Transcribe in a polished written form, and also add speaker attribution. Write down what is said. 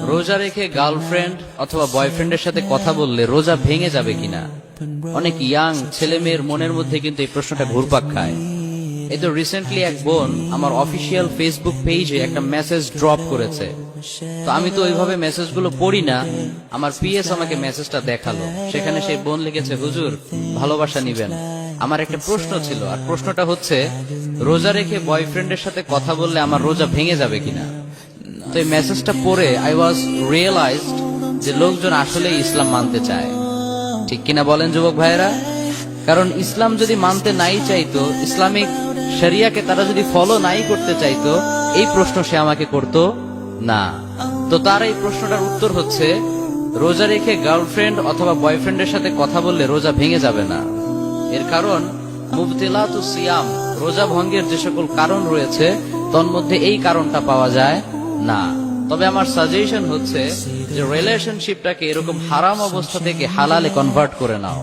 Speaker 1: রোজা রেখে গার্লফ্রেন্ড অথবা বয়ফ্রেন্ডের সাথে কথা বললে রোজা ভেঙে যাবে কিনা? অনেক ইয়াং ছেলে মেয়ের মনের মধ্যে কিন্তু এই প্রশ্নটা ঘুরপাক খায়। এই তো রিসেন্টলি এক বোন আমার অফিসিয়াল ফেসবুক পেজে একটা মেসেজ ড্রপ করেছে। তো আমি তো ওইভাবে মেসেজগুলো পড়ি না, আমার পিএস আমাকে মেসেজটা দেখালো। সেখানে সেই বোন লিখেছে, হুজুর ভালোবাসা নিবেন। আমার একটা প্রশ্ন ছিল, আর প্রশ্নটা হচ্ছে, রোজা রেখে বয়ফ্রেন্ডের সাথে কথা বললে আমার রোজা ভেঙে যাবে কিনা? তো এই মেসেজটা পড়ে আই ওয়াজ রিয়েলাইজড যে লোকজন আসলে ইসলাম মানতে চায়, ঠিক কিনা বলেন যুবক ভাইয়েরা? কারণ ইসলাম যদি মানতে নাই চাইতো, ইসলামিক শরিয়াকে তারা যদি ফলো নাই করতে চাইতো, এই প্রশ্ন সে আমাকে করতো না। তো তার এই প্রশ্নটার উত্তর হচ্ছে, রোজা রেখে গার্লফ্রেন্ড অথবা বয়ফ্রেন্ডের সাথে কথা বললে রোজা ভেঙে যাবে না। এর কারণ মুবতিলাতুস সিয়াম, রোজা ভঙ্গের যে সকল কারণ রয়েছে তন্মধ্যে এই কারণটা পাওয়া যায় না। তবে আমার সাজেশন হচ্ছে যে রিলেশনশিপটাকে এরকম হারাম অবস্থা থেকে হালালে কনভার্ট করে নাও।